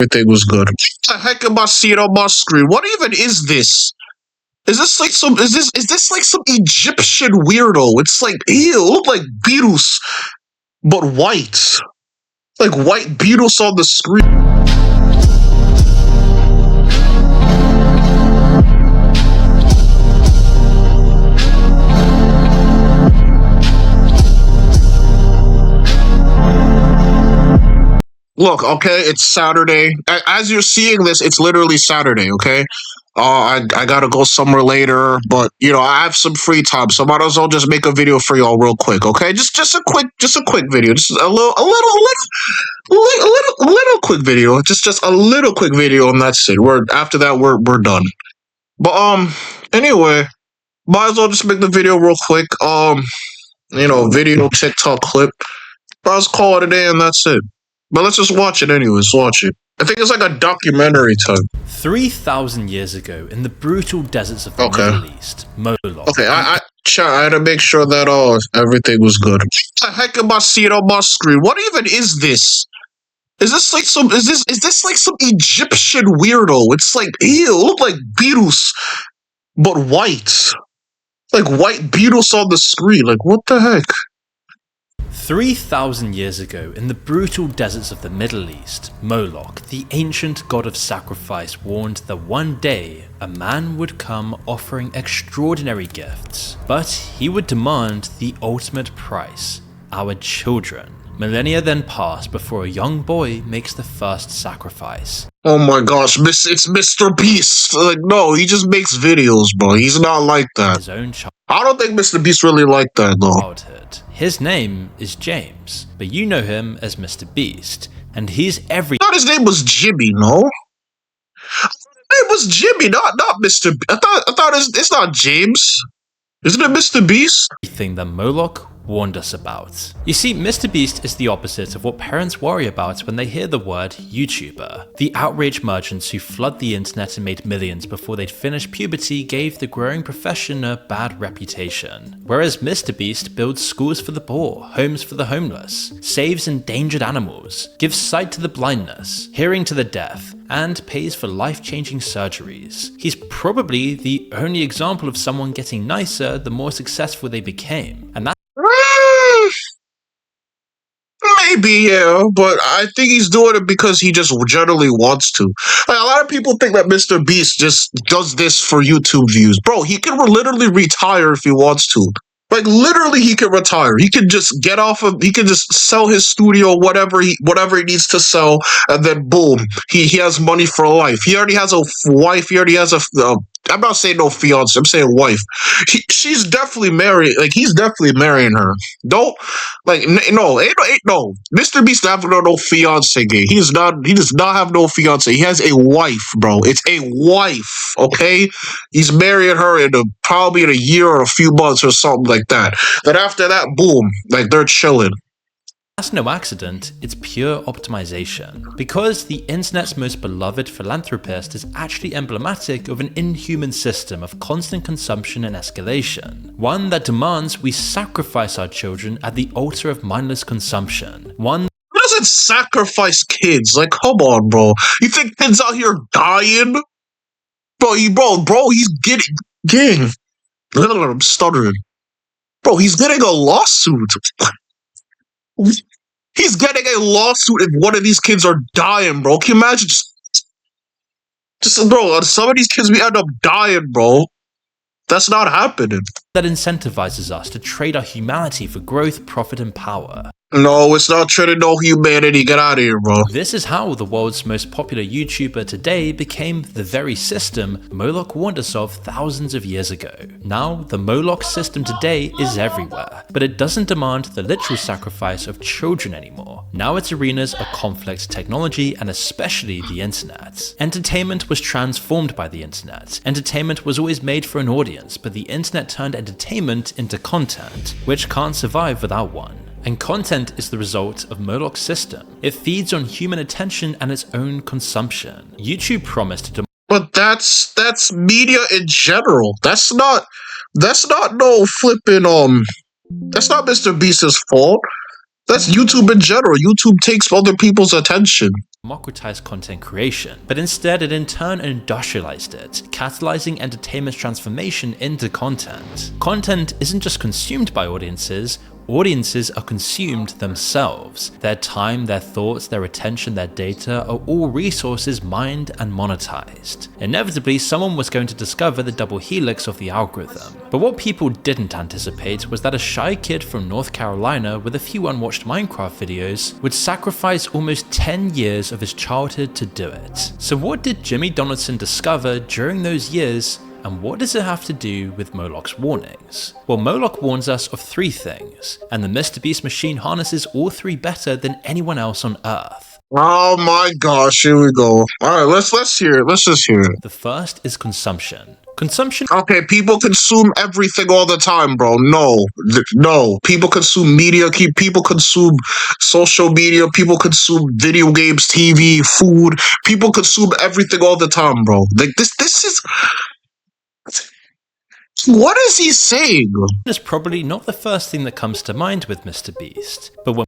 Everything was good. What the heck am I seeing on my screen? What even is this? Is this like some? Is this like some Egyptian weirdo? It's like ew, look like Beatles, but white. Like white Beatles on the screen. Look, okay, it's Saturday. As you're seeing this, it's literally Saturday, okay? I gotta go somewhere later, but I have some free time, so might as well just make a video for y'all real quick, okay? Just a quick video, just a little quick video, just a little quick video, and that's it. After that, we're done. But anyway, might as well just make the video real quick. Video TikTok clip. I'll just call it a day, and that's it. But let's just watch it anyways. Watch it. I think it's like a documentary type. 3,000 years ago, in the brutal deserts of the Middle East, Moloch. Okay, I had to make sure that everything was good. What the heck am I seeing on my screen? What even is this? Is this like some? Is this like some Egyptian weirdo? It's like ew, look like Beatles, but white. Like white Beatles on the screen. Like what the heck? 3,000 years ago, in the brutal deserts of the Middle East, Moloch, the ancient god of sacrifice, warned that one day a man would come offering extraordinary gifts, but he would demand the ultimate price: our children. Millennia then pass before a young boy makes the first sacrifice. Oh my gosh, it's Mr. Beast. Like, no, he just makes videos, bro. He's not like that. His own child. I don't think Mr. Beast really like that, though. Childhood. His name is James, but you know him as Mr. Beast, and he's I thought his name was Jimmy, no? I thought his name was Jimmy, not Mr. I thought it's not James. Isn't it Mr. Beast? Everything that Moloch warned us about. You see, Mr. Beast is the opposite of what parents worry about when they hear the word YouTuber. The outraged merchants who flood the internet and made millions before they'd finished puberty gave the growing profession a bad reputation. Whereas Mr. Beast builds schools for the poor, homes for the homeless, saves endangered animals, gives sight to the blindness, hearing to the deaf, and pays for life-changing surgeries. He's probably the only example of someone getting nicer the more successful they became, and that's maybe, yeah, but I think he's doing it because he just generally wants to. Like, a lot of people think that Mr. Beast just does this for YouTube views. Bro, he can literally retire if he wants to. Like, literally, he can retire. He can just he can just sell his studio, whatever he needs to sell, and then boom, he has money for life. He already has a wife. He already has I'm not saying no fiance. I'm saying wife. She's definitely married. Like, he's definitely marrying her. Don't no. Mr. Beast not have no fiance. Gay. He does not have no fiance. He has a wife, bro. It's a wife. Okay, he's marrying her probably in a year or a few months or something like that. Then after that, boom, like they're chilling. That's no accident, it's pure optimization. Because the internet's most beloved philanthropist is actually emblematic of an inhuman system of constant consumption and escalation. One that demands we sacrifice our children at the altar of mindless consumption. One Who doesn't sacrifice kids? Like, come on, bro. You think kids out here dying? Bro, he's getting... I'm stuttering. Bro, he's getting a lawsuit. He's getting a lawsuit if one of these kids are dying, bro. Can you imagine? Bro, some of these kids, we end up dying, bro. That's not happening. That incentivizes us to trade our humanity for growth, profit, and power. No, it's not trading no humanity. Get out of here, bro. This is how the world's most popular YouTuber today became the very system Moloch warned us of thousands of years ago. Now, the Moloch system today is everywhere, but it doesn't demand the literal sacrifice of children anymore. Now its arenas are conflict, technology, and especially the internet. Entertainment was transformed by the internet. Entertainment was always made for an audience, but the internet turned entertainment into content, which can't survive without one. And content is the result of Moloch's system. It feeds on human attention and its own consumption. YouTube promised to But that's media in general. That's not no flipping that's not Mr. Beast's fault. That's YouTube in general. YouTube takes other people's attention. Democratized content creation, but instead it in turn industrialized it, catalyzing entertainment's transformation into content. Content isn't just consumed by audiences are consumed themselves. Their time, their thoughts, their attention, their data are all resources mined and monetized. Inevitably, someone was going to discover the double helix of the algorithm. But what people didn't anticipate was that a shy kid from North Carolina with a few unwatched Minecraft videos would sacrifice almost 10 years of his childhood to do it. So what did Jimmy Donaldson discover during those years, and what does it have to do with Moloch's warnings? Well, Moloch warns us of 3 things, and the MrBeast machine harnesses all 3 better than anyone else on Earth. Oh my gosh, here we go. Alright, let's hear it. Let's just hear it. The first is consumption. Consumption. Okay, people consume everything all the time, bro. No. People consume media, people consume social media, people consume video games, TV, food. People consume everything all the time, bro. Like this is... What is he saying? Is probably not the first thing that comes to mind with MrBeast, but when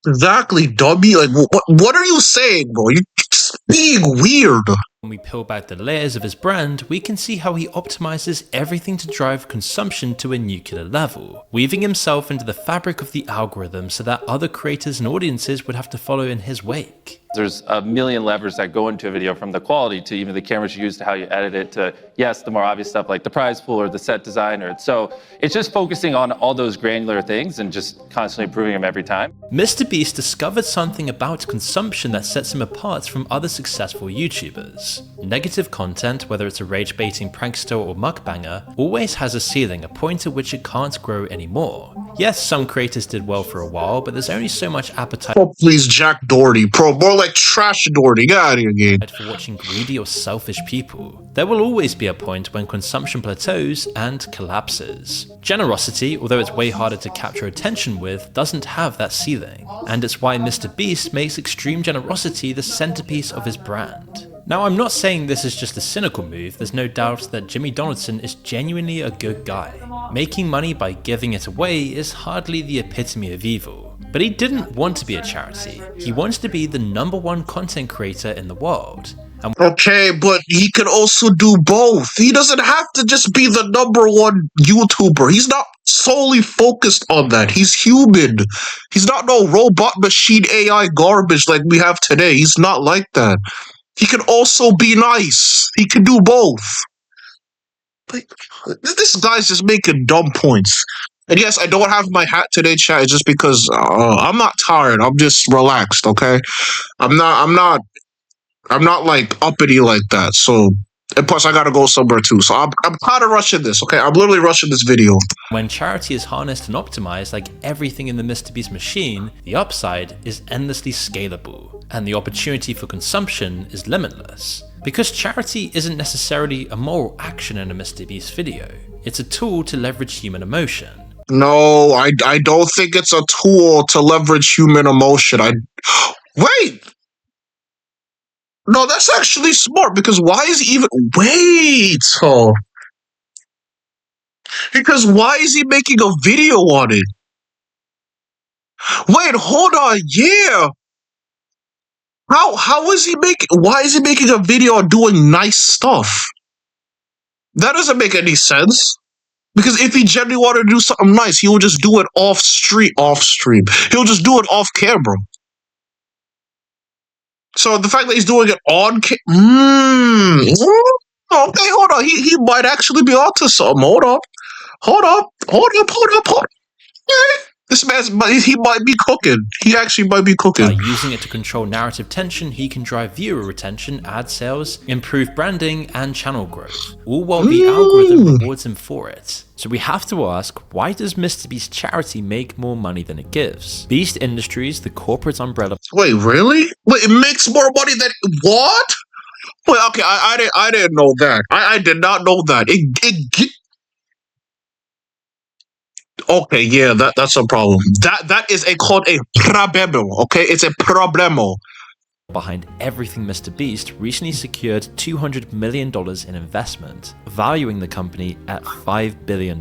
Exactly, dummy. Like, what are you saying, bro? You're just being weird. When we peel back the layers of his brand, we can see how he optimizes everything to drive consumption to a nuclear level, weaving himself into the fabric of the algorithm so that other creators and audiences would have to follow in his wake. There's a million levers that go into a video, from the quality to even the cameras you use to how you edit it to, yes, the more obvious stuff like the prize pool or the set designer. So it's just focusing on all those granular things and just constantly improving them every time. MrBeast discovered something about consumption that sets him apart from other successful YouTubers. Negative content, whether it's a rage-baiting prankster or mukbanger, always has a ceiling, a point at which it can't grow anymore. Yes, some creators did well for a while, but there's only so much appetite. Oh, please, Jack Doherty, bro. More like Trash Doherty. Get out of here, game. For watching greedy or selfish people. There will always be a point when consumption plateaus and collapses. Generosity, although it's way harder to capture attention with, doesn't have that ceiling. And it's why MrBeast makes extreme generosity the centerpiece of his brand. Now, I'm not saying this is just a cynical move. There's no doubt that Jimmy Donaldson is genuinely a good guy. Making money by giving it away is hardly the epitome of evil. But he didn't want to be a charity. He wanted to be the #1 content creator in the world. And okay, but he can also do both. He doesn't have to just be the #1 YouTuber. He's not solely focused on that. He's human. He's not no robot machine AI garbage like we have today. He's not like that. He can also be nice. He can do both. Like, this guy's just making dumb points. And yes, I don't have my hat today, chat. It's just because I'm not tired. I'm just relaxed. Okay, I'm not like uppity like that. So, and plus I gotta go somewhere too. So I'm kind of rushing this. Okay, I'm literally rushing this video. when charity is harnessed and optimized like everything in the MrBeast machine, the upside is endlessly scalable, and the opportunity for consumption is limitless. Because charity isn't necessarily a moral action in a MrBeast video, it's a tool to leverage human emotion. No, I don't think it's a tool to leverage human emotion. Wait! No, that's actually smart, because why is he even... Wait! Oh. Because why is he making a video on it? Wait, hold on, yeah! How is he making... Why is he making a video on doing nice stuff? That doesn't make any sense. Because if he genuinely wanted to do something nice, he would just do it off stream. He'll just do it off camera. So the fact that he's doing it on okay, hold on. He might actually be onto something. Hold up. This man's, he might be cooking. He actually might be cooking. By using it to control narrative tension, he can drive viewer retention, ad sales, improve branding, and channel growth, all while the algorithm rewards him for it. So we have to ask, why does MrBeast charity make more money than it gives? Beast Industries, the corporate umbrella... Wait, really? Wait, it makes more money than... What? Wait, okay, I didn't know that. I did not know that. Okay, yeah, that's a problem. That is called a problemo, okay? It's a problemo. Behind everything MrBeast recently secured $200 million in investment, valuing the company at $5 billion.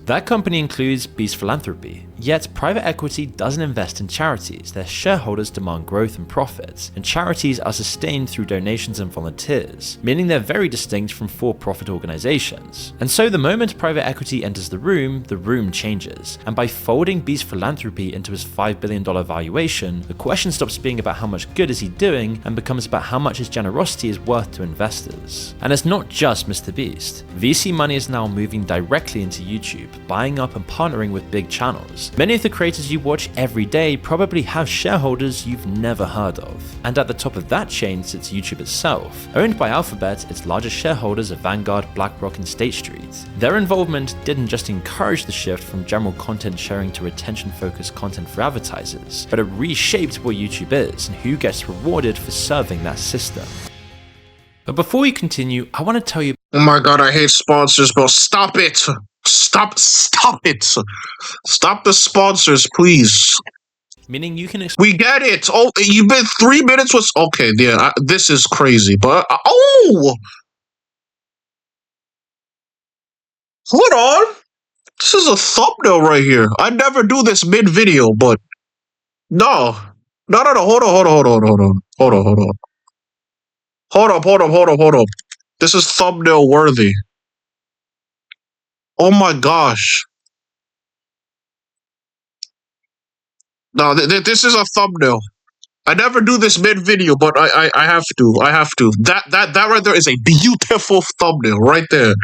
That company includes Beast Philanthropy, Yet, private equity doesn't invest in charities. Their shareholders demand growth and profits, and charities are sustained through donations and volunteers, meaning they're very distinct from for-profit organizations. And so the moment private equity enters the room changes, and by folding Beast's philanthropy into his $5 billion valuation, the question stops being about how much good is he doing and becomes about how much his generosity is worth to investors. And it's not just Mr. Beast. VC money is now moving directly into YouTube, buying up and partnering with big channels. Many of the creators you watch every day probably have shareholders you've never heard of. And at the top of that chain sits YouTube itself. Owned by Alphabet, its largest shareholders are Vanguard, BlackRock, and State Street. Their involvement didn't just encourage the shift from general content sharing to retention-focused content for advertisers, but it reshaped what YouTube is and who gets rewarded for serving that system. But before we continue, I want to tell you— Oh my god, I hate sponsors, bro. Stop it! Stop it! Stop the sponsors, please. meaning you can We get it. Oh, you've been 3 minutes with— okay, yeah, this is crazy, but hold on. This is a thumbnail right here. I never do this mid-video, but no. Hold on. This is thumbnail worthy. Oh my gosh. No, this is a thumbnail. I never do this mid-video, but I have to. That right there is a beautiful thumbnail right there.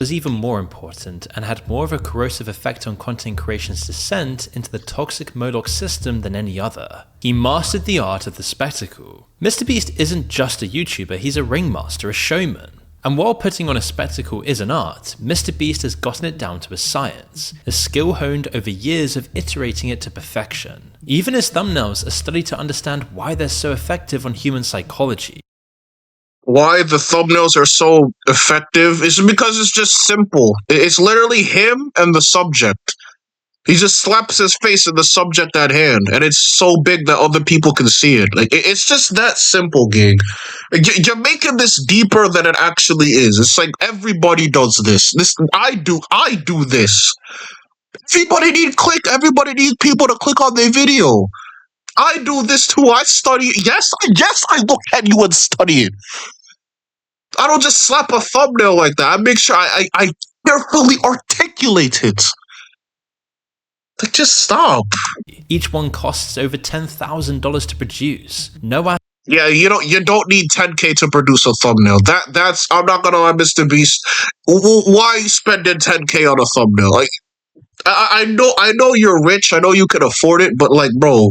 was even more important and had more of a corrosive effect on content creation's descent into the toxic Moloch system than any other. He mastered the art of the spectacle. Mr. Beast isn't just a YouTuber, he's a ringmaster, a showman. And while putting on a spectacle is an art, Mr. Beast has gotten it down to a science, a skill honed over years of iterating it to perfection. Even his thumbnails are studied to understand why they're so effective on human psychology. Why the thumbnails are so effective is because it's just simple. It's literally him and the subject. He just slaps his face in the subject at hand, and it's so big that other people can see it. Like, it's just that simple, gang. You're making this deeper than it actually is. It's like everybody does this. I do this. Everybody needs people to click on their video. I do this too. I study. Yes, I look at you and study it. I don't just slap a thumbnail like that. I make sure I carefully articulate it. Like, just stop. Each one costs over $10,000 to produce. Yeah, you don't need 10K to produce a thumbnail. That's I'm not gonna lie, Mr. Beast. Why are you spending 10K on a thumbnail? Like, I know you're rich. I know you can afford it, but like, bro,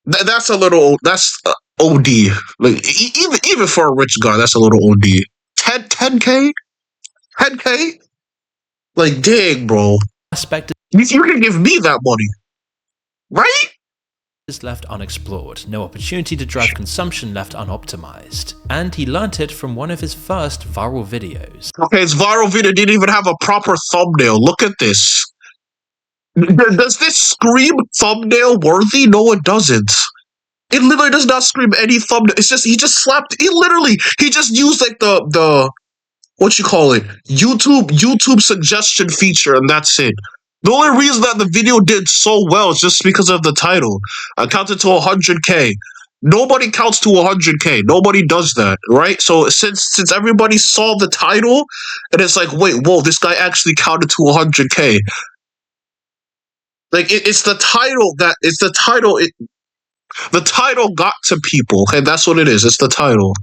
that's OD. Like, even for a rich guy, that's a little OD. 10K? 10K? Like, dang, bro. Aspect You can give me that money, right? is left unexplored, no opportunity to drive consumption left unoptimized. And he learnt it from one of his first viral videos. Okay, his viral video didn't even have a proper thumbnail. Look at this. Does this scream thumbnail worthy? No, it doesn't. It literally does not scream any thumbnail. It's just, he just used like the what you call it, YouTube suggestion feature, and that's it. The only reason that the video did so well is just because of the title. I counted to 100K. Nobody counts to 100K. Nobody does that, right? So since everybody saw the title, and it's like, wait, whoa, this guy actually counted to 100K. Like, it's the title that the title got to people. Okay, that's what it is. It's the title.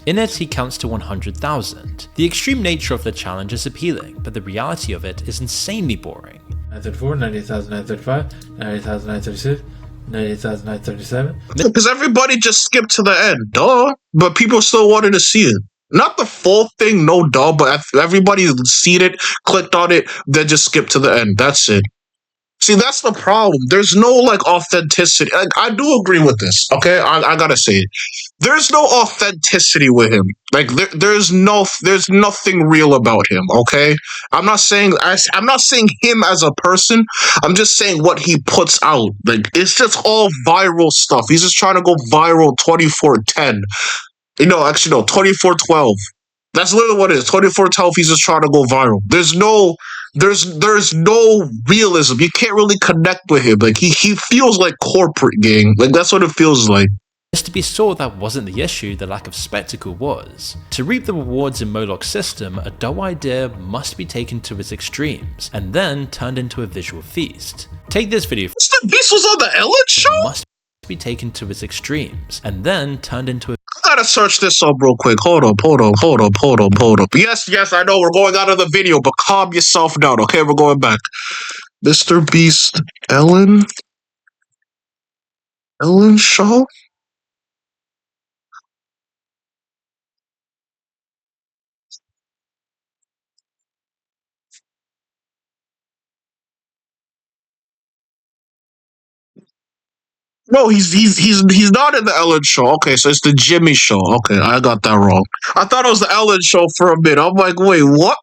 In it, he counts to 100,000. The extreme nature of the challenge is appealing, but the reality of it is insanely boring. 934, 98,935, 98,936, 98,937. Because everybody just skipped to the end, duh. But people still wanted to see it. Not the full thing, no duh, but everybody seen it, clicked on it, then just skipped to the end. That's it. See, that's the problem. There's no, like, authenticity. I do agree with this, okay? I gotta say it. There's no authenticity with him. Like, there's nothing real about him, okay? I'm not saying him as a person. I'm just saying what he puts out. Like, it's just all viral stuff. He's just trying to go viral 24/10. Actually, no, 24/12. That's literally what it is. 24/12, he's just trying to go viral. There's no there's no realism. You can't really connect with him. Like he feels like corporate gang. Like that's what it feels like. Mr. Beast saw that wasn't the issue, the lack of spectacle was. To reap the rewards in Molok's system, a dull idea must be taken to its extremes, and then turned into a visual feast. Take this video. Mr. Beast was on the Ellen Show? Must be taken to its extremes, and then turned into a I gotta search this up real quick. Hold up. Yes, I know we're going out of the video, but calm yourself down, okay? We're going back. Mr. Beast, Ellen Show? No, he's not in the Ellen Show. Okay, so it's the Jimmy Show. Okay, I got that wrong. I thought it was the Ellen Show for a minute. I'm like, wait, what?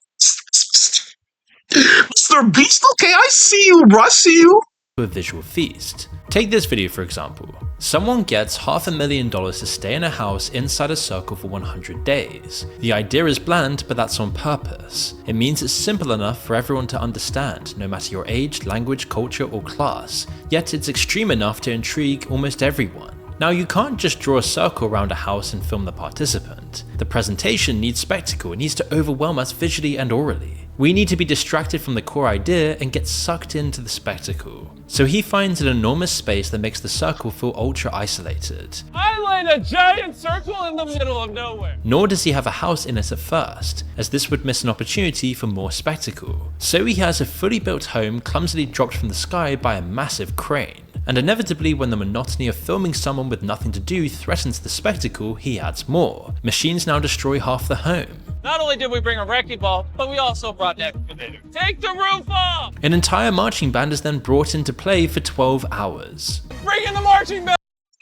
Mr. Beast? Okay, I see you, bro. I see you. a visual feast. Take this video for example. Someone gets $500,000 to stay in a house inside a circle for 100 days. The idea is bland, but that's on purpose. It means it's simple enough for everyone to understand, no matter your age, language, culture, or class, yet it's extreme enough to intrigue almost everyone. Now you can't just draw a circle around a house and film the participant. The presentation needs spectacle, it needs to overwhelm us visually and orally. We need to be distracted from the core idea and get sucked into the spectacle. So he finds an enormous space that makes the circle feel ultra isolated. I laid a giant circle in the middle of nowhere. Nor does he have a house in it at first, as this would miss an opportunity for more spectacle. So he has a fully built home clumsily dropped from the sky by a massive crane. And inevitably, when the monotony of filming someone with nothing to do threatens the spectacle, he adds more. Machines now destroy half the home. Not only did we bring a wrecking ball, but we also brought the excavator. Take the roof off! An entire marching band is then brought into play for 12 hours. Bring in the marching band!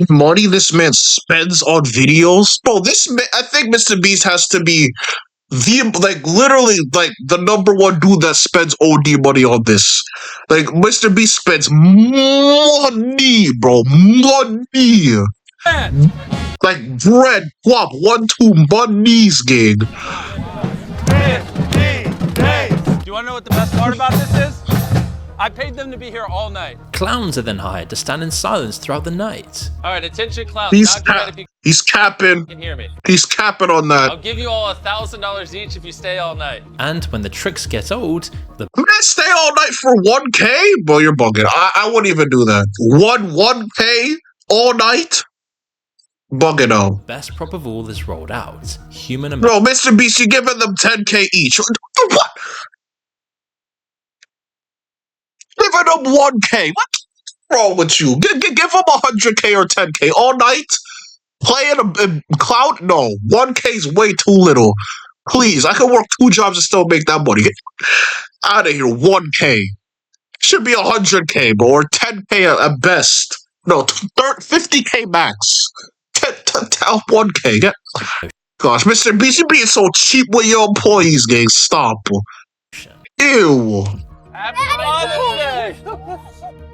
Money this man spends on videos? Bro, this man, I think Mr. Beast has to be literally the number one dude that spends OD money on this. Like, Mr. Beast spends money, bro. Money. Man. Like bread, guap, 1, 2, monies, gang. Do you want to know what the best part about this is? I paid them to be here all night. Clowns are then hired to stand in silence throughout the night. All right, attention clowns. He's capping. You can hear me. He's capping on that. I'll give you all $1,000 each if you stay all night. And when the tricks get old, the Man, stay all night for 1K? Bro, you're bugging. I wouldn't even do that. 1K all night? Bugging out. best prop of all is rolled out. Human Bro, Mr. Beast, you're giving them 10K each. What? Giving them 1K. What's wrong with you? Give them 100K or 10K all night? Playing a cloud? No. 1K is way too little. Please, I can work 2 jobs and still make that money. Get out of here. 1K. Should be 100K, bro, or 10K at best. No, 50K max. 1K. Gosh, Mr. Beast, you're being so cheap with your employees, gang. Stop. Ew. Happy Father's Day!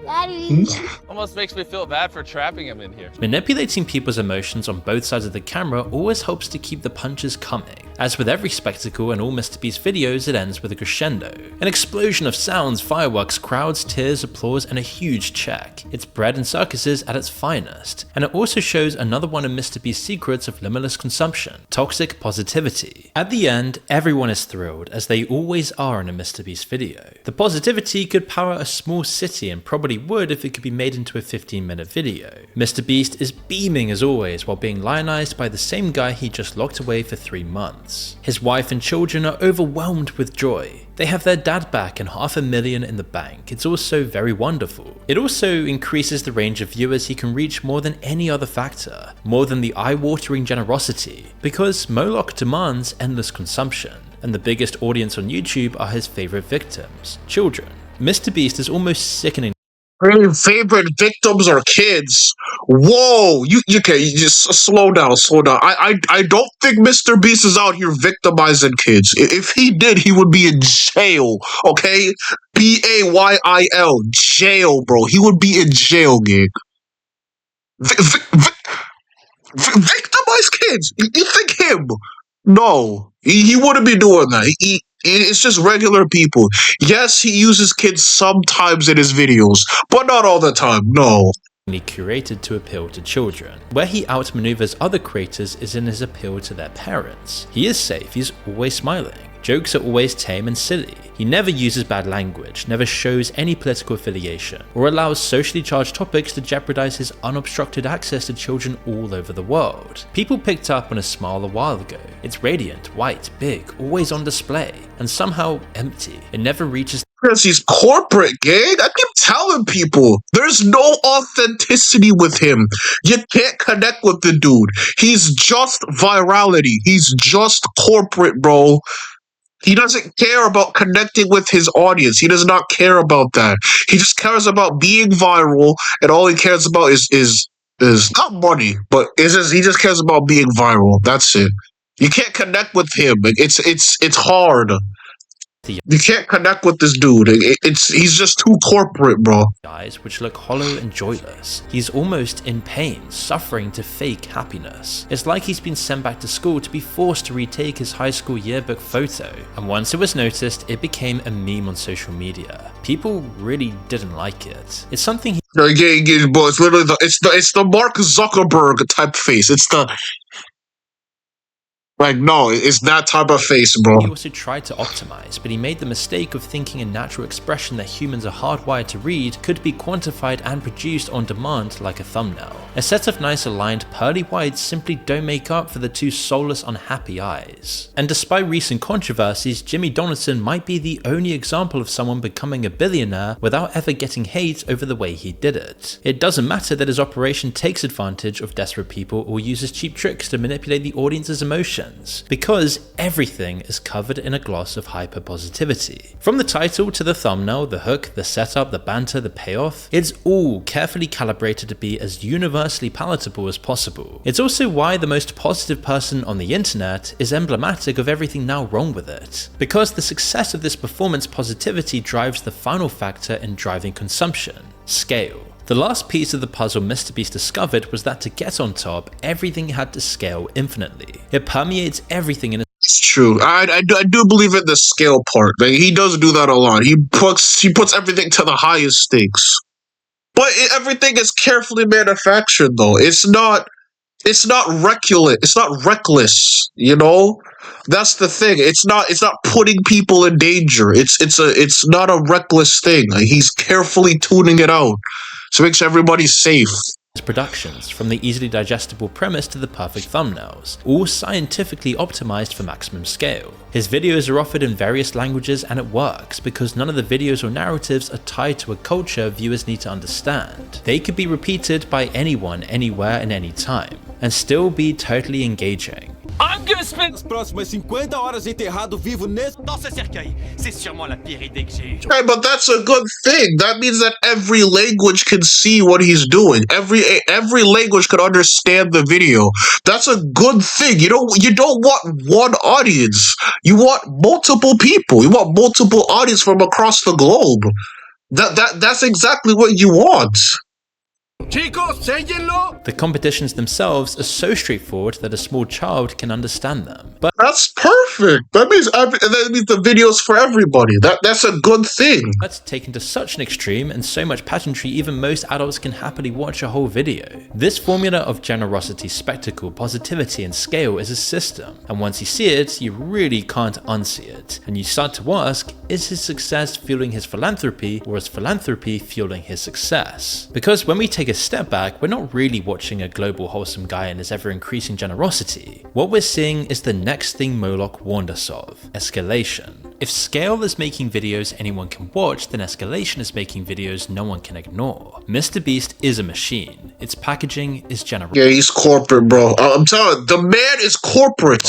Daddy. Almost makes me feel bad for trapping him in here. Manipulating people's emotions on both sides of the camera always helps to keep the punches coming. As with every spectacle in all Mr. Beast videos, it ends with a crescendo. An explosion of sounds, fireworks, crowds, tears, applause, and a huge check. It's bread and circuses at its finest. And it also shows another one of Mr. Beast's secrets of limitless consumption, toxic positivity. At the end, everyone is thrilled, as they always are in a Mr. Beast video. The positivity could power a small city and probably would if it could be made into a 15-minute video. Mr. Beast is beaming as always while being lionized by the same guy he just locked away for 3 months. His wife and children are overwhelmed with joy. They have their dad back and $500,000 in the bank. It's also very wonderful. It also increases the range of viewers he can reach more than any other factor, more than the eye-watering generosity, because Molok demands endless consumption, and the biggest audience on YouTube are his favorite victims, children. Mr. Beast is almost sickening. Your favorite victims are kids. Whoa, you just slow down. I don't think Mr. Beast is out here victimizing kids. If he did, he would be in jail. Okay, BAYIL, jail, bro. He would be in jail, gig. Victimize kids? You think him? No, he wouldn't be doing that. It's just regular people. Yes, he uses kids sometimes in his videos, but not all the time. No. Curated to appeal to children. Where he outmaneuvers other creators is in his appeal to their parents. He is safe, he's always smiling. Jokes are always tame and silly. He never uses bad language, never shows any political affiliation, or allows socially charged topics to jeopardize his unobstructed access to children all over the world. People picked up on his smile a while ago. It's radiant, white, big, always on display, and somehow empty. It never reaches Because he's corporate, gang. I keep telling people, there's no authenticity with him. You can't connect with the dude. He's just virality. He's just corporate, bro. He doesn't care about connecting with his audience. He does not care about that. He just cares about being viral, and all he cares about is not money, but he just cares about being viral. That's it. You can't connect with him. It's hard. You can't connect with this dude. He's just too corporate, bro. eyes which look hollow and joyless. He's almost in pain, suffering to fake happiness. It's like he's been sent back to school to be forced to retake his high school yearbook photo, and once it was noticed, it became a meme on social media. People really didn't like it. It's something he Bro, it's literally it's the Mark Zuckerberg type face. It's the no, it's that type of face, bro. He also tried to optimize, but he made the mistake of thinking a natural expression that humans are hardwired to read could be quantified and produced on demand like a thumbnail. A set of nice aligned pearly whites simply don't make up for the two soulless unhappy eyes. And despite recent controversies, Jimmy Donaldson might be the only example of someone becoming a billionaire without ever getting hate over the way he did it. It doesn't matter that his operation takes advantage of desperate people or uses cheap tricks to manipulate the audience's emotions, because everything is covered in a gloss of hyper-positivity. From the title to the thumbnail, the hook, the setup, the banter, the payoff, it's all carefully calibrated to be as universally palatable as possible. It's also why the most positive person on the internet is emblematic of everything now wrong with it, because the success of this performance positivity drives the final factor in driving consumption: scale. The last piece of the puzzle MrBeast discovered was that to get on top, everything had to scale infinitely. It permeates everything in It's true. I do believe in the scale part. Like, he does do that a lot. He puts everything to the highest stakes. But everything is carefully manufactured, though. It's not reckless. It's not reckless. You know, that's the thing. It's not putting people in danger. It's not a reckless thing. Like, he's carefully tuning it out, so it makes everybody safe. productions, from the easily digestible premise to the perfect thumbnails, all scientifically optimized for maximum scale. His videos are offered in various languages, and it works because none of the videos or narratives are tied to a culture viewers need to understand. They could be repeated by anyone, anywhere, and any time, and still be totally engaging. I'm gonna spend... As próximas 50 horas enterrado vivo nesse... Dans ce cercueil, c'est sûrement la pire idée que j'ai eue. Right, but that's a good thing. That means that every language can see what he's doing. Every language could understand the video. That's a good thing. You don't want one audience. You want multiple people. You want multiple audience from across the globe. That's exactly what you want. Chicos, séguenlo! The competitions themselves are so straightforward that a small child can understand them. But That's perfect. That means the video's for everybody. That's a good thing. that's taken to such an extreme and so much pageantry even most adults can happily watch a whole video. This formula of generosity, spectacle, positivity, and scale is a system, and once you see it, you really can't unsee it. And you start to ask, is his success fueling his philanthropy, or is philanthropy fueling his success? Because when we take a step back, we're not really watching a global wholesome guy and his ever-increasing generosity. What we're seeing is the next thing Moloch warned us of: escalation. If scale is making videos anyone can watch, then escalation is making videos no one can ignore. MrBeast is a machine. Its packaging is generosity, Yeah, he's corporate, bro. I'm telling you, the man is corporate.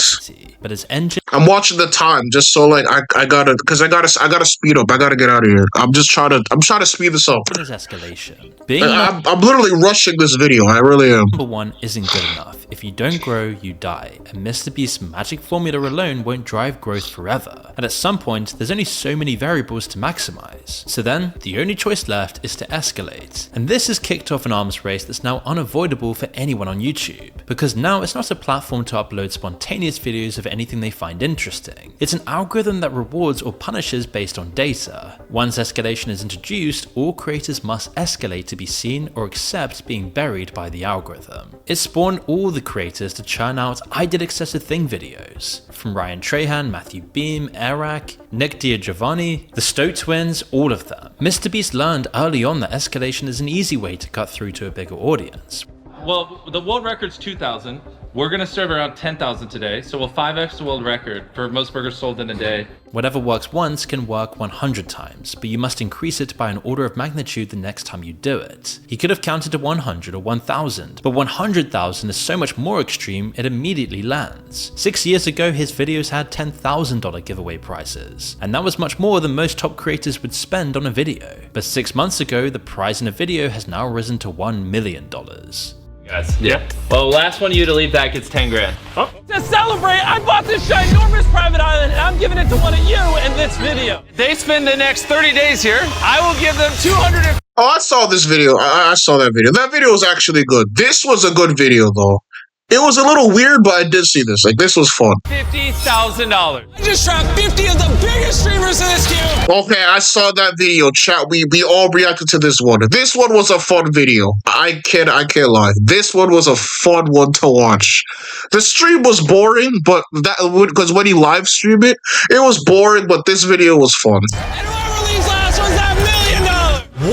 but his engine I'm watching the time just so like I gotta speed up. I gotta get out of here. I'm trying to speed this up. is escalation. Being I'm literally rushing this video. I really am. number one isn't good enough. if you don't grow, you die, and Mr. Beast's magic formula alone won't drive growth forever, and at some point there's only so many variables to maximize. So then, the only choice left is to escalate, and this has kicked off an arms race that's now unavoidable for anyone on YouTube, because now it's not a platform to upload spontaneous videos of anything they find interesting. It's an algorithm that rewards or punishes based on data. Once escalation is introduced, all creators must escalate to be seen or accept being buried by the algorithm. It spawned all the creators to churn out I Did Excessive Thing videos, from Ryan Trahan, Matthew Beam, Eric, Nick Giovanni, the Stowe twins, all of them. MrBeast learned early on that escalation is an easy way to cut through to a bigger audience. Well, the world record's 2,000. We're gonna serve around 10,000 today, so we'll 5x the world record for most burgers sold in a day. Whatever works once can work 100 times, but you must increase it by an order of magnitude the next time you do it. He could have counted to 100 or 1,000, but 100,000 is so much more extreme it immediately lands. 6 years ago, his videos had $10,000 giveaway prices, and that was much more than most top creators would spend on a video. But 6 months ago, the prize in a video has now risen to $1 million. Guys. Yeah. Well, last one of you to leave that gets 10 grand. To celebrate, I bought this ginormous private island and I'm giving it to one of you in this video. They spend the next 30 days here. I will give them 200. Oh, I saw this video. I saw that video. That video was actually good. This was a good video, though. It was a little weird, but I did see this. Like, this was fun. $50,000. I just trapped 50 of the biggest streamers in this queue. Okay, I saw that video, chat. We all reacted to this one. This one was a fun video. I can't lie. This one was a fun one to watch. The stream was boring, but because when he live streamed it, it was boring, but this video was fun. And whoever leaves last was that $1 million.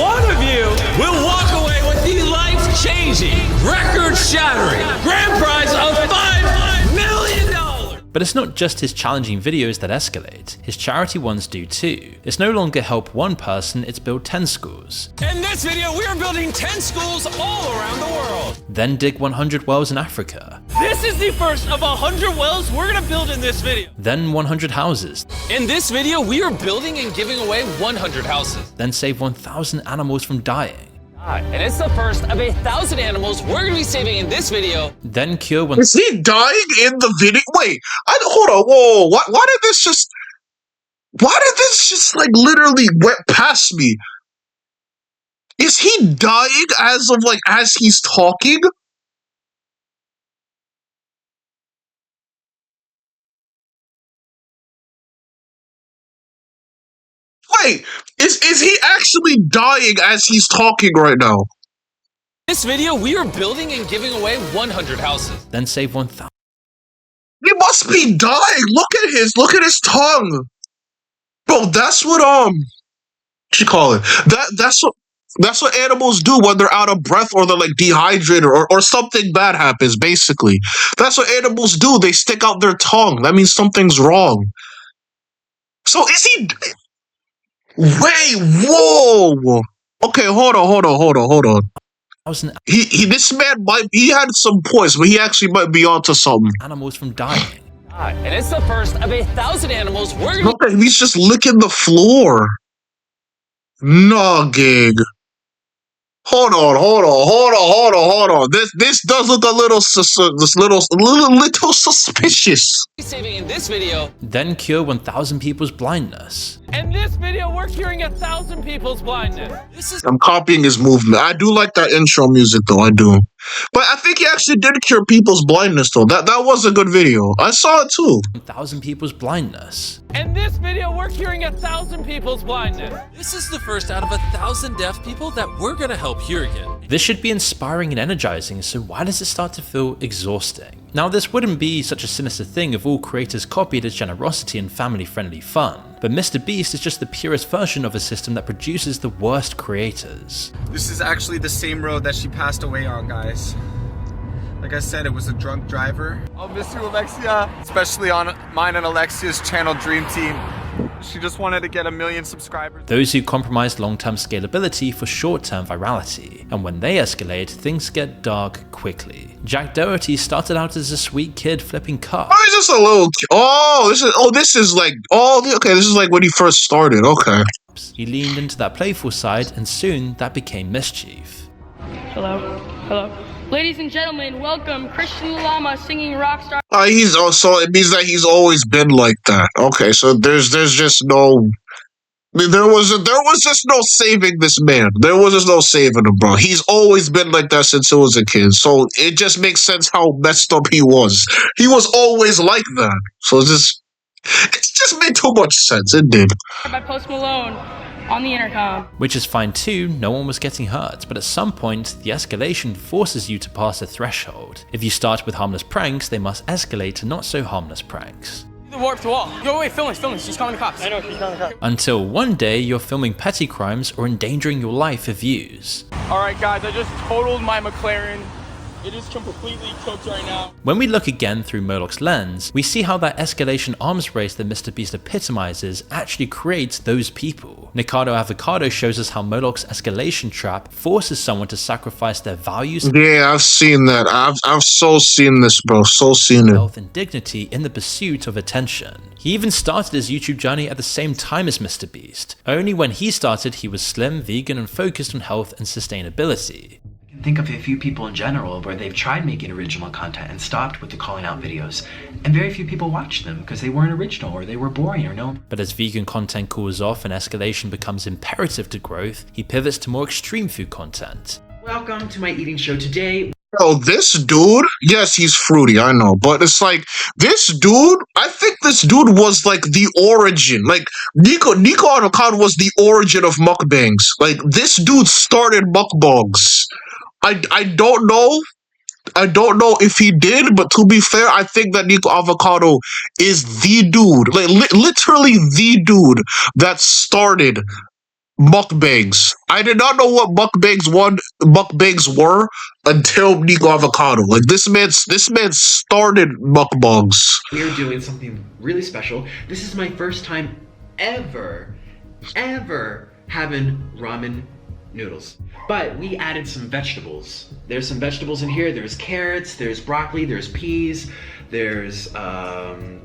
One of you will walk away with the life-changing, record-shattering grand prize of $5 million. But it's not just his challenging videos that escalate, his charity ones do too. It's no longer help one person, it's build 10 schools. In this video, we are building 10 schools all around the world. Then dig 100 wells in Africa. This is the first of 100 wells we're gonna build in this video. Then 100 houses. In this video, we are building and giving away 100 houses. Then save 1,000 animals from dying. And it's the first of 1,000 animals we're gonna be saving in this video. Then cure one. Is he dying in the video? Wait, hold on. Whoa, why did this just like literally went past me? Is he dying as he's talking? Wait, is he actually dying as he's talking right now? In this video, we are building and giving away 100 houses. Then save 1,000. He must be dying. Look at his tongue. Bro, that's what you call it? That's what animals do when they're out of breath or they're like dehydrated or something bad happens, basically. That's what animals do. They stick out their tongue. That means something's wrong. So is he... Wait, whoa. Okay, hold on. This man he had some points, but he actually might be onto something. Animals from dying. And it's the first of 1,000 animals we're gonna... Okay, he's just licking the floor. Nah, gig. Hold on. This does look a little suspicious. saving in this video. Then cure 1,000 people's blindness. In this video, we're curing 1,000 people's blindness. I'm copying his movement. I do like that intro music, though. I do. But I think he actually did cure people's blindness, though. That was a good video. I saw it, too. 1,000 people's blindness. In this video, we're curing 1,000 people's blindness. This is the first out of 1,000 deaf people that we're gonna help hear again. This should be inspiring and energizing, so why does it start to feel exhausting? Now, this wouldn't be such a sinister thing if all creators copied his generosity and family-friendly fun, but MrBeast is just the purest version of a system that produces the worst creators. This is actually the same road that she passed away on, guys. Like I said, it was a drunk driver. I'll miss you, Alexia. Especially on mine and Alexia's channel Dream Team. She just wanted to get 1 million subscribers. Those who compromise long-term scalability for short-term virality, and when they escalate, things get dark quickly. Jack Doherty started out as a sweet kid flipping cars. Oh, he's just a little... this is like when he first started. Okay. He leaned into that playful side, and soon that became mischief. Hello. Ladies and gentlemen, welcome Christian Lama singing Rockstar. He's also, it means that he's always been like that. Okay, so there's just no. I mean, there was just no saving this man. There was just no saving him, bro. He's always been like that since he was a kid. So it just makes sense how messed up he was. He was always like that. So it just made too much sense. It did. By Post Malone on the intercom. Which is fine too, no one was getting hurt, but at some point, the escalation forces you to pass a threshold. If you start with harmless pranks, they must escalate to not so harmless pranks. The warped wall. Yo, wait, film this. She's calling the cops. I know, she's calling the cops. Until one day, you're filming petty crimes or endangering your life for views. Alright guys, I just totaled my McLaren. It is completely cooked right now. When we look again through Moloch's lens, we see how that escalation arms race that MrBeast epitomizes actually creates those people. Nikado Avocado shows us how Moloch's escalation trap forces someone to sacrifice their values. Yeah, I've seen that. I've so seen this, bro. So seen it. Health and dignity in the pursuit of attention. He even started his YouTube journey at the same time as MrBeast. Only when he started, he was slim, vegan, and focused on health and sustainability. Think of a few people in general where they've tried making original content and stopped with the calling out videos, and very few people watched them because they weren't original or they were boring or no. But as vegan content cools off and escalation becomes imperative to growth, he pivots to more extreme food content. Welcome to my eating show today. Oh, this dude, yes, he's fruity, I know, but it's like, this dude, I think this dude was like the origin, like, Nico Avocado was the origin of mukbangs. Like, this dude started mukbangs. I don't know if he did, but to be fair, I think that Nico Avocado is the dude, like, literally the dude that started mukbangs. I did not know what mukbangs were until Nico Avocado. Like, this man started mukbangs. We are doing something really special. This is my first time ever having ramen noodles. But we added some vegetables. There's some vegetables in here. There's carrots, there's broccoli, there's peas, there's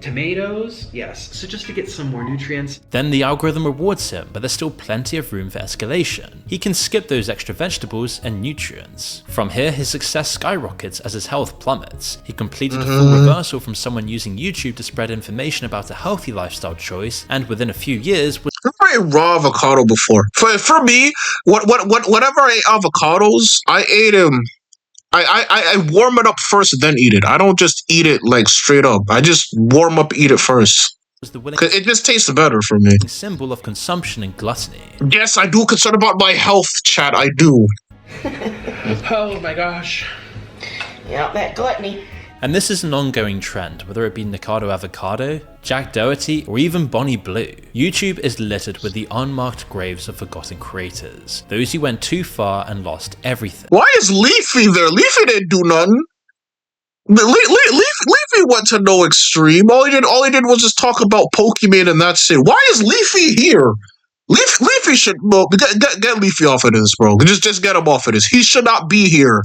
tomatoes. Yes, so just to get some more nutrients. Then the algorithm rewards him, but there's still plenty of room for escalation. He can skip those extra vegetables and nutrients. From here, his success skyrockets as his health plummets. He completed a full reversal from someone using YouTube to spread information about a healthy lifestyle choice, and within a few years I ate raw avocado before. For me, whenever I ate avocados, I ate them. I warm it up first, then eat it. I don't just eat it like straight up. I just warm up, eat it first. Cause it just tastes better for me. Symbol of consumption and gluttony. Yes, I do concern about my health, chat. I do. Oh my gosh. Yeah, that gluttony. And this is an ongoing trend, whether it be Nikado Avocado, Jack Doherty, or even Bonnie Blue. YouTube is littered with the unmarked graves of forgotten creators, those who went too far and lost everything. Why is Leafy there? Leafy didn't do nothing. Leafy went to no extreme. All he did was just talk about Pokemon and that's it. Why is Leafy here? Leafy should get Leafy off of this, bro. Just get him off of this. He should not be here.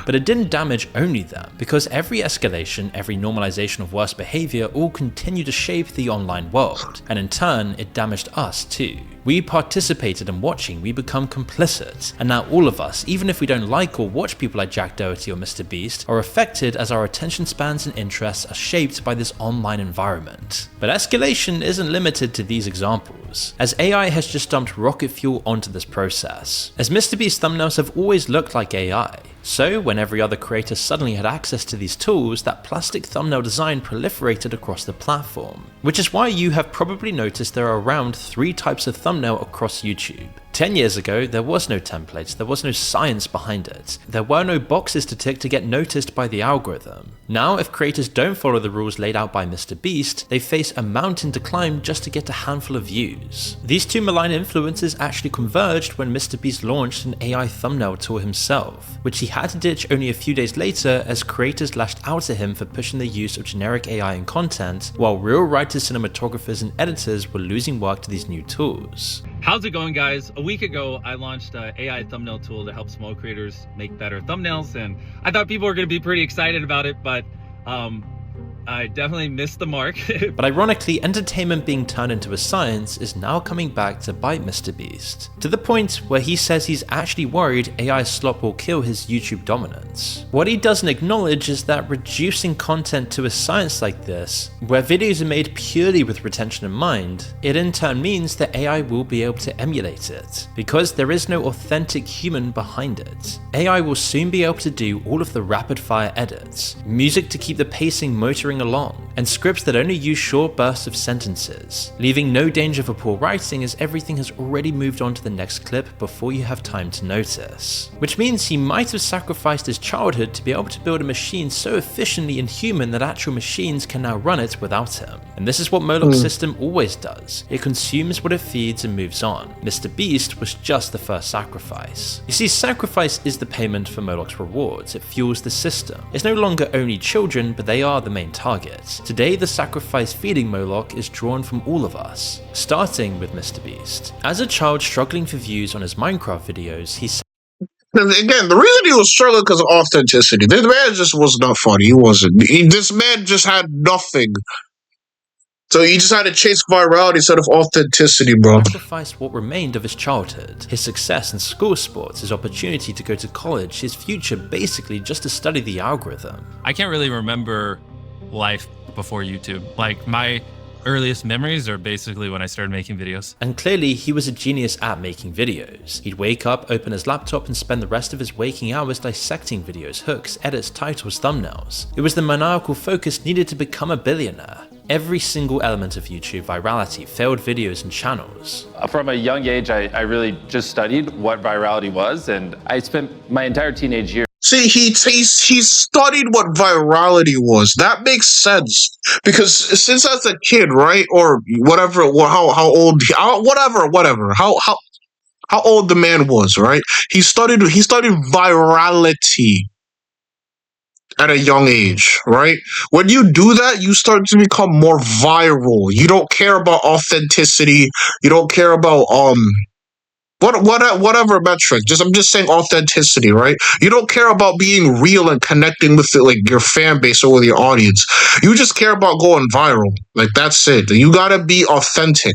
But it didn't damage only them, because every escalation, every normalization of worse behavior all continue to shape the online world, and in turn, it damaged us too. We participated in watching, we become complicit, and now all of us, even if we don't like or watch people like Jack Doherty or MrBeast, are affected as our attention spans and interests are shaped by this online environment. But escalation isn't limited to these examples, as AI has just dumped rocket fuel onto this process. As MrBeast thumbnails have always looked like AI, so when every other creator suddenly had access to these tools, that plastic thumbnail design proliferated across the platform. Which is why you have probably noticed there are around 3 types of thumbnail across YouTube. 10 years ago, there was no templates, there was no science behind it. There were no boxes to tick to get noticed by the algorithm. Now, if creators don't follow the rules laid out by MrBeast, they face a mountain to climb just to get a handful of views. These two malign influences actually converged when MrBeast launched an AI thumbnail tool himself, which he had to ditch only a few days later as creators lashed out at him for pushing the use of generic AI in content, while real writers, cinematographers, and editors were losing work to these new tools. How's it going, guys? A week ago, I launched an AI thumbnail tool to help small creators make better thumbnails, and I thought people were going to be pretty excited about it, but I definitely missed the mark. But ironically, entertainment being turned into a science is now coming back to bite Mr. Beast, to the point where he says he's actually worried AI slop will kill his YouTube dominance. What he doesn't acknowledge is that reducing content to a science like this, where videos are made purely with retention in mind, it in turn means that AI will be able to emulate it, because there is no authentic human behind it. AI will soon be able to do all of the rapid fire edits, music to keep the pacing motoring along, and scripts that only use short bursts of sentences, leaving no danger for poor writing as everything has already moved on to the next clip before you have time to notice. Which means he might have sacrificed his childhood to be able to build a machine so efficiently inhuman that actual machines can now run it without him. And this is what Molok's system always does. It consumes what it feeds and moves on. Mr. Beast was just the first sacrifice. You see, sacrifice is the payment for Molok's rewards. It fuels the system. It's no longer only children, but they are the main target. Today, the sacrifice feeding Molok is drawn from all of us, starting with Mr. Beast. As a child struggling for views on his Minecraft videos, he again, the reason he was struggling because of authenticity. This man just was not funny. He wasn't. This man just had nothing. So he just had to chase virality instead of authenticity, bro. Sacrificed what remained of his childhood, his success in school sports, his opportunity to go to college, his future basically just to study the algorithm. I can't really remember life before YouTube. Like, my earliest memories are basically when I started making videos. And clearly, he was a genius at making videos. He'd wake up, open his laptop, and spend the rest of his waking hours dissecting videos, hooks, edits, titles, thumbnails. It was the maniacal focus needed to become a billionaire. Every single element of YouTube, virality, failed videos, and channels. From a young age, I really just studied what virality was, and I spent my entire teenage year. See, he studied what virality was. That makes sense because since as a kid, right, or whatever, how old, whatever, how old the man was, right? He studied virality at a young age, right? When you do that, you start to become more viral. You don't care about authenticity. You don't care about whatever metric. I'm just saying authenticity, right? You don't care about being real and connecting with like your fan base or with your audience. You just care about going viral. Like, that's it. You gotta be authentic.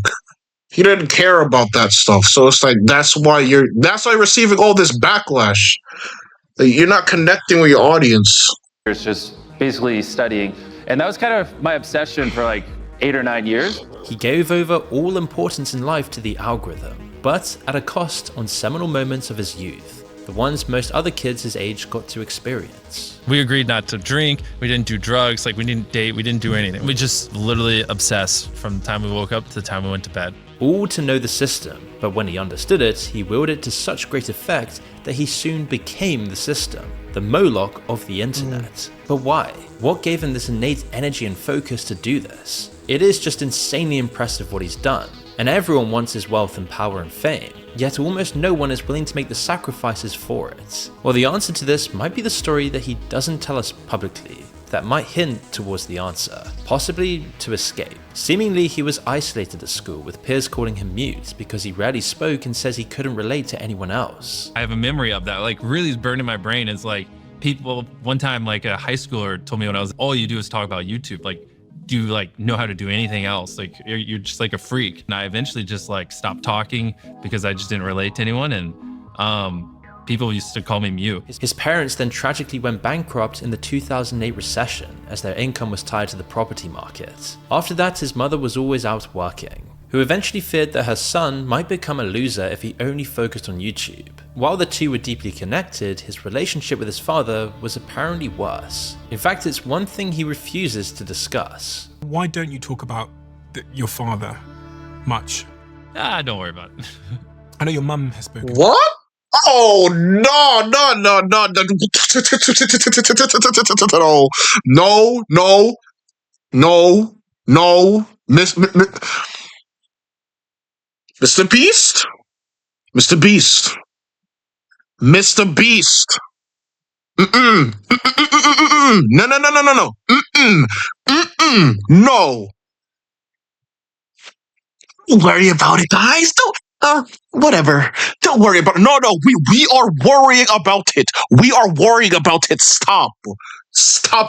He didn't care about that stuff. So it's like that's why you're receiving all this backlash. You're not connecting with your audience. It's just basically studying. And that was kind of my obsession for like 8 or 9 years. He gave over all importance in life to the algorithm, but at a cost on seminal moments of his youth, the ones most other kids his age got to experience. We agreed not to drink, we didn't do drugs, like we didn't date, we didn't do anything. We just literally obsessed from the time we woke up to the time we went to bed. All to know the system, but when he understood it, he wielded it to such great effect that he soon became the system, the Molok of the internet. But why? What gave him this innate energy and focus to do this? It is just insanely impressive what he's done, and everyone wants his wealth and power and fame, yet almost no one is willing to make the sacrifices for it. Well, the answer to this might be the story that he doesn't tell us publicly, that might hint towards the answer, possibly to escape. Seemingly, he was isolated at school, with peers calling him mute because he rarely spoke and says he couldn't relate to anyone else. I have a memory of that, like really burned in my brain. It's like, people, one time like a high schooler told me when I was, all you do is talk about YouTube, like, do you like know how to do anything else? Like, you're just like a freak. And I eventually just like stopped talking because I just didn't relate to anyone, and people used to call me mute. His parents then tragically went bankrupt in the 2008 recession as their income was tied to the property market. After that, his mother was always out working, who eventually feared that her son might become a loser if he only focused on YouTube. While the two were deeply connected, his relationship with his father was apparently worse. In fact, it's one thing he refuses to discuss. Why don't you talk about your father much? Don't worry about it. I know your mum has spoken. What? Oh, no. No. Mr. Beast? Mr. Beast. Mr. Beast. No. No. Don't worry about it, guys. Whatever. Don't worry about it. No. We are worrying about it. We are worrying about it. Stop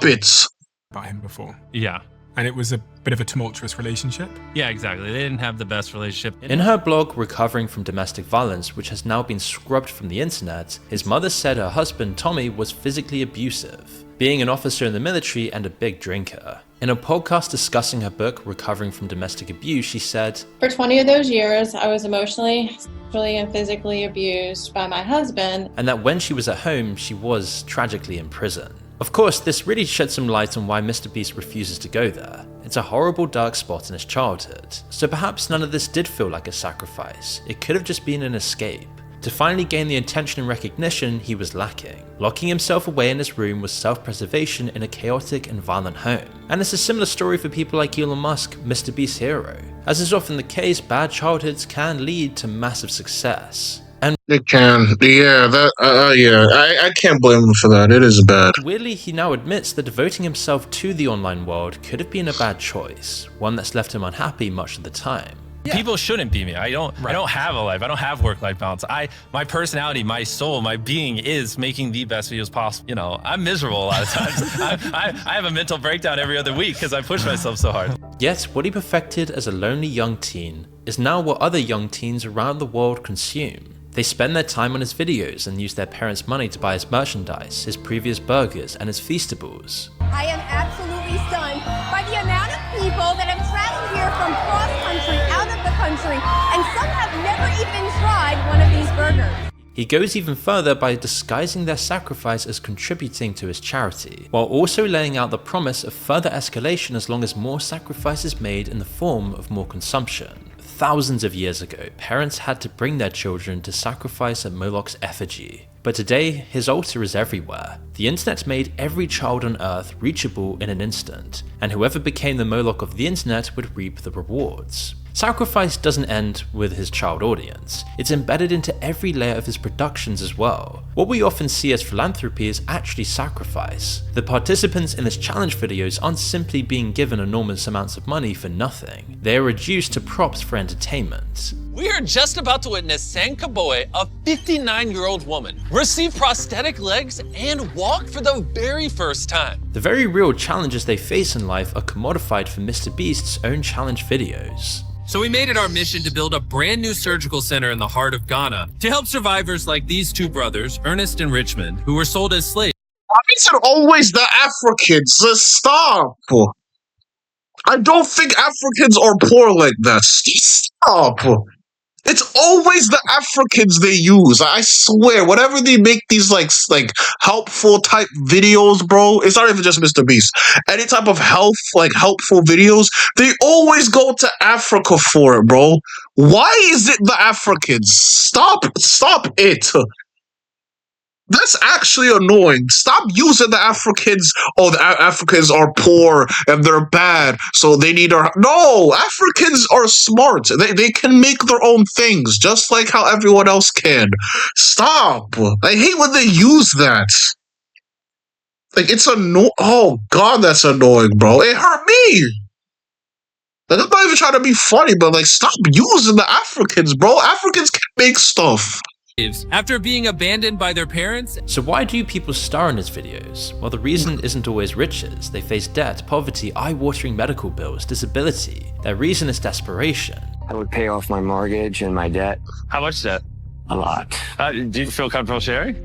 it. about him before. Yeah. And it was a bit of a tumultuous relationship. Yeah, exactly. They didn't have the best relationship. In her blog, Recovering from Domestic Violence, which has now been scrubbed from the internet, his mother said her husband, Tommy, was physically abusive, being an officer in the military and a big drinker. In a podcast discussing her book, Recovering from Domestic Abuse, she said, "For 20 of those years, I was emotionally, sexually, and physically abused by my husband." And that when she was at home, she was tragically in prison. Of course, this really shed some light on why Mr. Beast refuses to go there. It's a horrible dark spot in his childhood, so perhaps none of this did feel like a sacrifice. It could have just been an escape. To finally gain the attention and recognition he was lacking. Locking himself away in his room was self-preservation in a chaotic and violent home. And it's a similar story for people like Elon Musk, Mr. Beast's hero. As is often the case, bad childhoods can lead to massive success. And it can, yeah, I can't blame him for that. It is bad. Weirdly, he now admits that devoting himself to the online world could have been a bad choice, one that's left him unhappy much of the time. Yeah. People shouldn't be me. I don't have a life. I don't have work-life balance. My personality, my soul, my being is making the best videos possible. You know, I'm miserable a lot of times. I have a mental breakdown every other week because I push myself so hard. Yet, what he perfected as a lonely young teen is now what other young teens around the world consume. They spend their time on his videos and use their parents' money to buy his merchandise, his previous burgers, and his Feastables. I am absolutely stunned by the amount of people that have traveled here from cross-country, out of the country, and some have never even tried one of these burgers. He goes even further by disguising their sacrifice as contributing to his charity, while also laying out the promise of further escalation as long as more sacrifice is made in the form of more consumption. Thousands of years ago, parents had to bring their children to sacrifice at Moloch's effigy. But today, his altar is everywhere. The internet made every child on Earth reachable in an instant, and whoever became the Moloch of the internet would reap the rewards. Sacrifice doesn't end with his child audience, it's embedded into every layer of his productions as well. What we often see as philanthropy is actually sacrifice. The participants in his challenge videos aren't simply being given enormous amounts of money for nothing, they are reduced to props for entertainment. We are just about to witness San Kaboe, a 59-year-old woman, receive prosthetic legs and walk for the very first time. The very real challenges they face in life are commodified for Mr. Beast's own challenge videos. So we made it our mission to build a brand new surgical center in the heart of Ghana to help survivors like these two brothers, Ernest and Richmond, who were sold as slaves. Why is it always the Africans? Stop! I don't think Africans are poor like that. Stop! It's always the Africans they use. I swear, whenever they make these like helpful type videos, bro, it's not even just Mr. Beast. Any type of helpful videos, they always go to Africa for it, bro. Why is it the Africans? Stop it. That's actually annoying. Stop using the Africans. Oh, the Africans are poor and they're bad, so they need our... No! Africans are smart. They can make their own things, just like how everyone else can. Stop! I hate when they use that. Like, it's oh, God, that's annoying, bro. It hurt me! Like, I'm not even trying to be funny, but, like, stop using the Africans, bro. Africans can make stuff. After being abandoned by their parents. So why do people star in his videos? Well, the reason isn't always riches. They face debt, poverty, eye-watering medical bills, disability. Their reason is desperation. I would pay off my mortgage and my debt. How much debt? A lot. Do you feel comfortable sharing?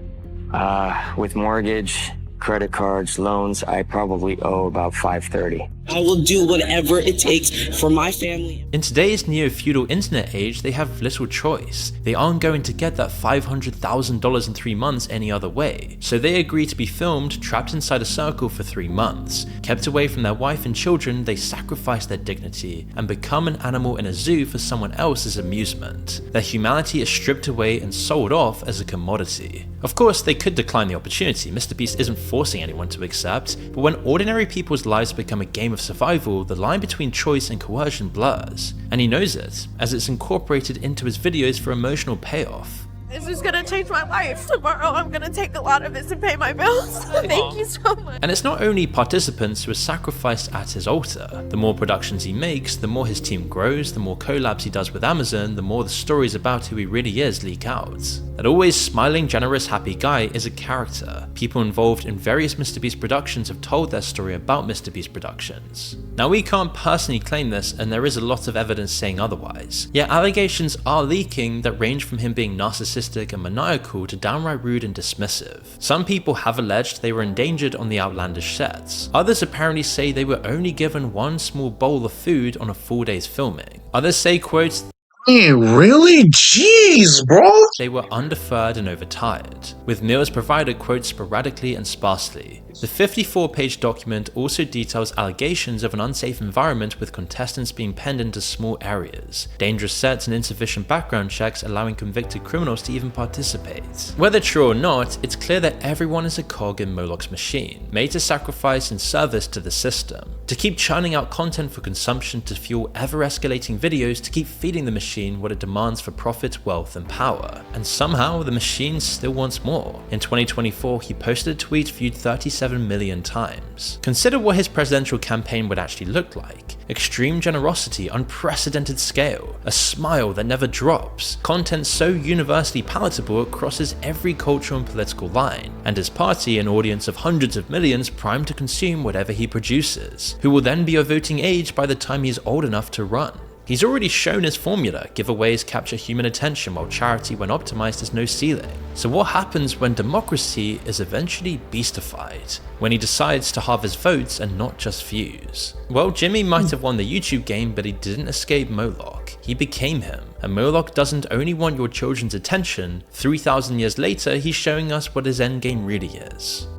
With mortgage, credit cards, loans, I probably owe about $530. I will do whatever it takes for my family. In today's neo-feudal internet age, they have little choice. They aren't going to get that $500,000 in 3 months any other way. So they agree to be filmed, trapped inside a circle for 3 months. Kept away from their wife and children, they sacrifice their dignity and become an animal in a zoo for someone else's amusement. Their humanity is stripped away and sold off as a commodity. Of course, they could decline the opportunity. Mr. Beast isn't forcing anyone to accept, but when ordinary people's lives become a game of survival, the line between choice and coercion blurs, and he knows it, as it's incorporated into his videos for emotional payoff. This is gonna change my life. Tomorrow I'm gonna take a lot of this and pay my bills. Thank you so much. And it's not only participants who are sacrificed at his altar. The more productions he makes, the more his team grows, the more collabs he does with Amazon, the more the stories about who he really is leak out. That always smiling, generous, happy guy is a character. People involved in various MrBeast productions have told their story about MrBeast productions. Now we can't personally claim this, and there is a lot of evidence saying otherwise. Yet allegations are leaking that range from him being narcissistic and maniacal to downright rude and dismissive. Some people have alleged they were endangered on the outlandish sets. Others apparently say they were only given one small bowl of food on a full day's filming. Others say, quote, really? Jeez, bro. They were underfed and overtired, with meals provided, quote, sporadically and sparsely. The 54-page document also details allegations of an unsafe environment with contestants being penned into small areas, dangerous sets and insufficient background checks allowing convicted criminals to even participate. Whether true or not, it's clear that everyone is a cog in Moloch's machine, made to sacrifice in service to the system, to keep churning out content for consumption to fuel ever-escalating videos to keep feeding the machine what it demands for profit, wealth, and power. And somehow, the machine still wants more. In 2024, he posted a tweet viewed 37 million times. Consider what his presidential campaign would actually look like. Extreme generosity, unprecedented scale, a smile that never drops, content so universally palatable it crosses every cultural and political line, and his party an audience of hundreds of millions primed to consume whatever he produces, who will then be of voting age by the time he's old enough to run. He's already shown his formula, giveaways capture human attention while charity when optimized has no ceiling. So what happens when democracy is eventually beastified? When he decides to harvest votes and not just views? Well, Jimmy might have won the YouTube game, but he didn't escape Moloch. He became him. And Moloch doesn't only want your children's attention, 3,000 years later he's showing us what his endgame really is.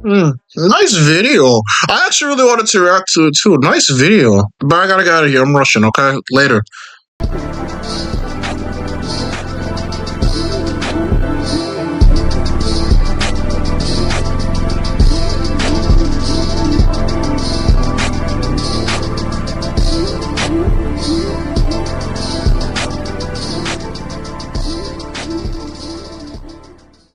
Nice video. I actually really wanted to react to it too. Nice video. But I gotta get out of here. I'm rushing, okay? Later.